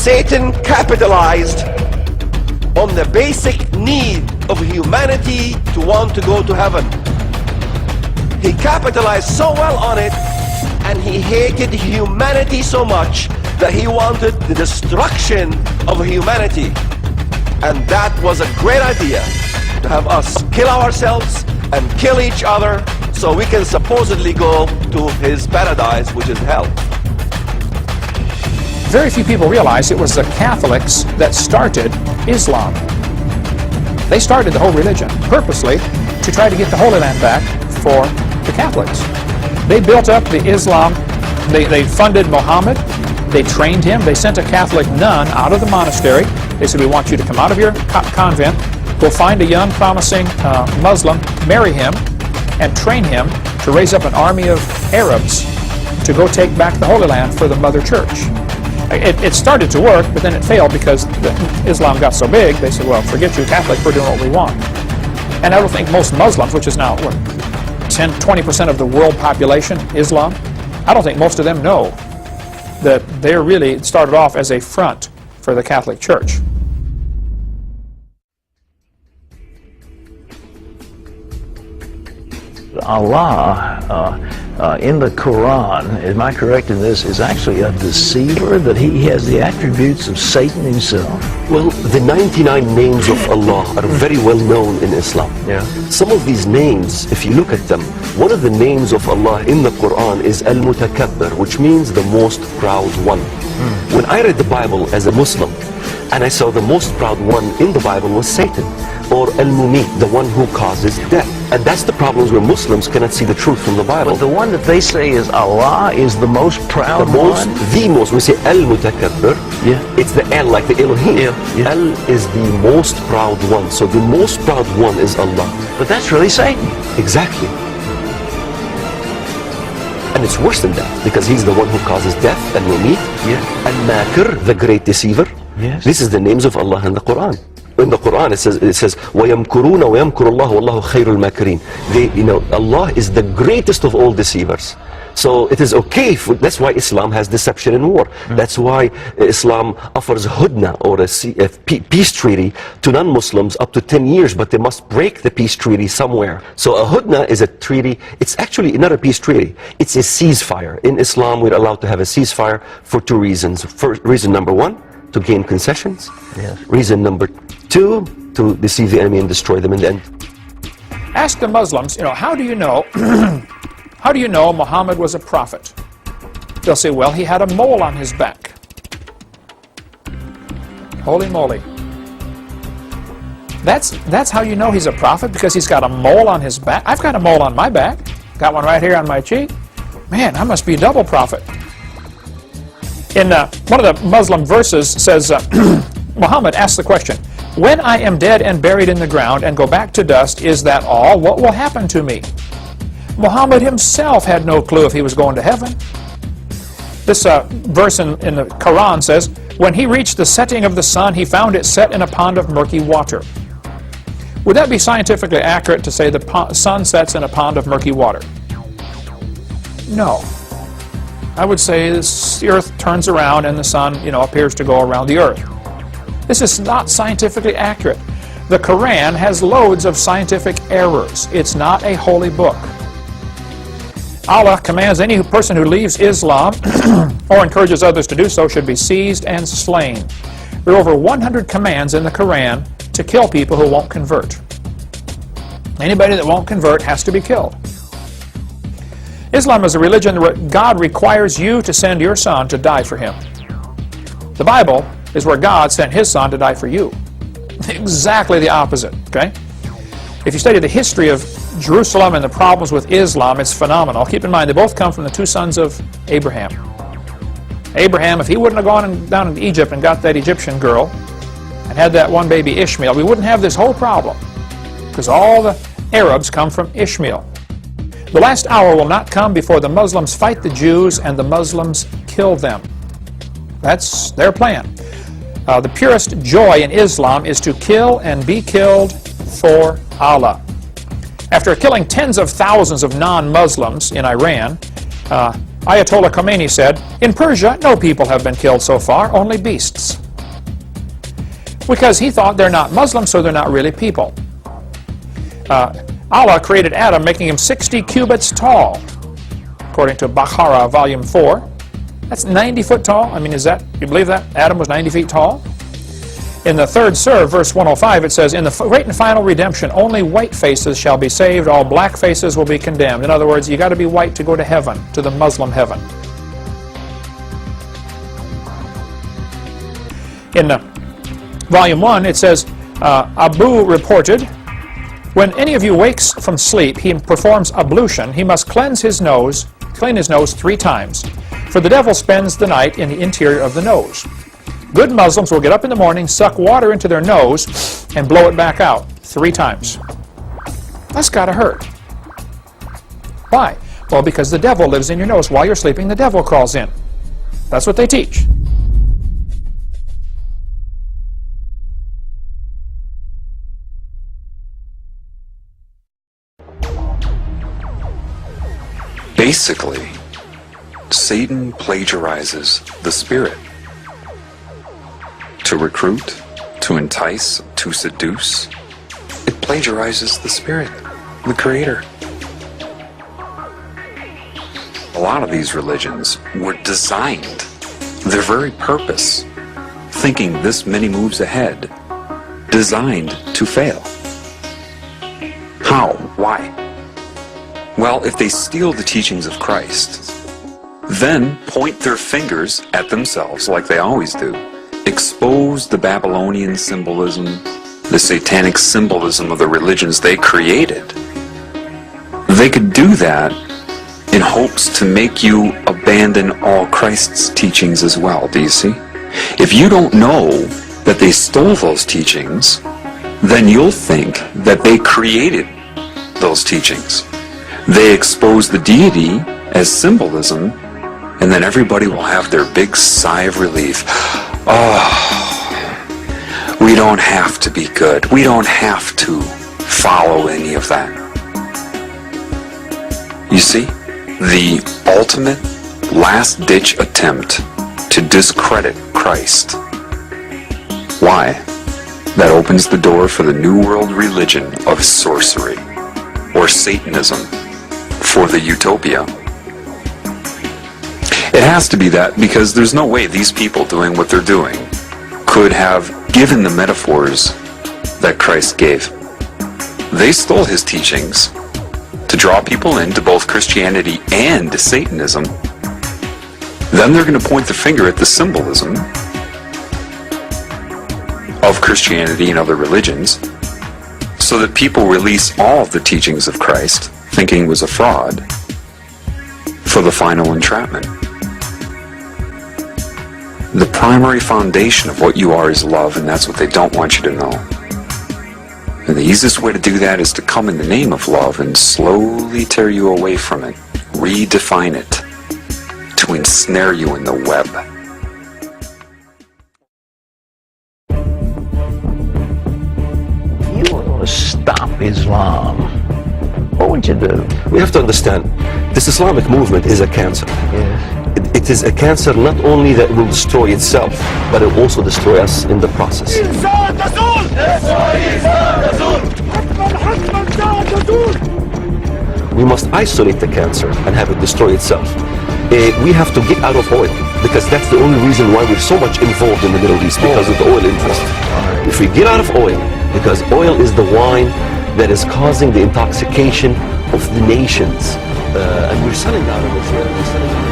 Satan capitalized on the basic need of humanity to want to go to heaven. He capitalized so well on it, and he hated humanity so much that he wanted the destruction of humanity. And that was a great idea, to have us kill ourselves and kill each other so we can supposedly go to his paradise, which is hell. Very few people realize it was the Catholics that started Islam. They started the whole religion purposely to try to get the Holy Land back for the Catholics. They built up the Islam, they funded Muhammad, they trained him, they sent a Catholic nun out of the monastery. They said, we want you to come out of your convent, go find a young promising Muslim, marry him, and train him to raise up an army of Arabs to go take back the Holy Land for the Mother Church. It started to work, but then it failed because Islam got so big, they said, well, forget you Catholics, we're doing what we want. And I don't think most Muslims, which is now, what, 10-20% of the world population, Islam, I don't think most of them know that they really started off as a front for the Catholic Church. Allah in the Quran, am I correct in this, is actually a deceiver, that he has the attributes of Satan himself? Well, the 99 names of Allah are very well known in Islam. Yeah. Some of these names, if you look at them, one of the names of Allah in the Quran is Al-Mutakabbir, which means the most proud one. When I read the Bible as a Muslim, and I saw the most proud one in the Bible was Satan, or Al-Mumit, the one who causes death. And that's the problems where Muslims cannot see the truth from the Bible. But the one that they say is Allah is the most proud one? The most, we say Al-Mutakabbir, yeah. It's the Al, like the Elohim. Yeah. Al is the most proud one, so the most proud one is Allah. But that's really Satan. Exactly. And it's worse than that, because he's the one who causes death, Al-Mumit, Al-Makir, the great deceiver. Yes. This is the names of Allah in the Quran. In the Quran it says وَيَمْكُرُونَ وَيَمْكُرُ اللَّهُ وَاللَّهُ خَيْرُ الْمَاكِرِينَ. Allah is the greatest of all deceivers. So it is okay, that's why Islam has deception in war. That's why Islam offers hudna, or a peace treaty, to non-Muslims up to 10 years, but they must break the peace treaty somewhere. So a hudna is a treaty, it's actually not a peace treaty, it's a ceasefire. In Islam we're allowed to have a ceasefire for two reasons. First, reason number one, to gain concessions. Yes. Reason number two, to deceive the enemy and destroy them in the end. Ask the Muslims, how do you know how do you know Muhammad was a prophet? They'll say, well, he had a mole on his back. Holy moly. That's how you know he's a prophet, because he's got a mole on his back. I've got a mole on my back. Got one right here on my cheek. Man, I must be a double prophet. In one of the Muslim verses says, Muhammad asks the question, when I am dead and buried in the ground and go back to dust, is that all? What will happen to me? Muhammad himself had no clue if he was going to heaven. This verse in the Quran says, when he reached the setting of the sun, he found it set in a pond of murky water. Would that be scientifically accurate to say the sun sets in a pond of murky water? No. I would say the earth turns around and the sun, appears to go around the earth. This is not scientifically accurate. The Quran has loads of scientific errors. It's not a holy book. Allah commands any person who leaves Islam or encourages others to do so should be seized and slain. There are over 100 commands in the Quran to kill people who won't convert. Anybody that won't convert has to be killed. Islam is a religion where God requires you to send your son to die for him. The Bible is where God sent his son to die for you. Exactly the opposite, okay? If you study the history of Jerusalem and the problems with Islam, it's phenomenal. Keep in mind, they both come from the two sons of Abraham. Abraham, if he wouldn't have gone down into Egypt and got that Egyptian girl and had that one baby Ishmael, we wouldn't have this whole problem, because all the Arabs come from Ishmael. The last hour will not come before the Muslims fight the Jews and the Muslims kill them. That's their plan. The purest joy in Islam is to kill and be killed for Allah. After killing tens of thousands of non-Muslims in Iran, Ayatollah Khomeini said, "In Persia, no people have been killed so far, only beasts." Because he thought they're not Muslims, so they're not really people. Allah created Adam, making him 60 cubits tall, according to Baqarah, volume 4. That's 90 foot tall. I mean, you believe that? Adam was 90 feet tall? In the 3rd surah, verse 105, it says, "In the great and final redemption, only white faces shall be saved, all black faces will be condemned." In other words, you got to be white to go to heaven, to the Muslim heaven. In volume 1, it says, Abu reported, "When any of you wakes from sleep, he performs ablution. He must clean his nose 3 times. For the devil spends the night in the interior of the nose. Good Muslims will get up in the morning, suck water into their nose, and blow it back out 3 times. That's got to hurt. Why? Well, because the devil lives in your nose. While you're sleeping, the devil crawls in. That's what they teach. Basically, Satan plagiarizes the Spirit. To recruit, to entice, to seduce, it plagiarizes the Spirit, the Creator. A lot of these religions were designed, their very purpose, thinking this many moves ahead, designed to fail. How? Why? Well, if they steal the teachings of Christ, then point their fingers at themselves like they always do, expose the Babylonian symbolism, the satanic symbolism of the religions they created, they could do that in hopes to make you abandon all Christ's teachings as well, do you see? If you don't know that they stole those teachings, then you'll think that they created those teachings. They expose the deity as symbolism, and then everybody will have their big sigh of relief. Oh, we don't have to be good. We don't have to follow any of that. You see, the ultimate last-ditch attempt to discredit Christ. Why? That opens the door for the New World religion of sorcery, or Satanism, for the utopia. It has to be that, because there's no way these people doing what they're doing could have given the metaphors that Christ gave. They stole his teachings to draw people into both Christianity and Satanism. Then they're going to point the finger at the symbolism of Christianity and other religions, so that people release all of the teachings of Christ, thinking was a fraud, for the final entrapment. The primary foundation of what you are is love, and that's what they don't want you to know. And the easiest way to do that is to come in the name of love and slowly tear you away from it, redefine it, to ensnare you in the web. You want to stop Islam, what would you do? We have to understand, this Islamic movement is a cancer. Yes. It is a cancer not only that will destroy itself, but it will also destroy us in the process. We must isolate the cancer and have it destroy itself. We have to get out of oil, because that's the only reason why we're so much involved in the Middle East, because of the oil interest. If we get out of oil, because oil is the wine that is causing the intoxication of the nations, and we're selling out of it.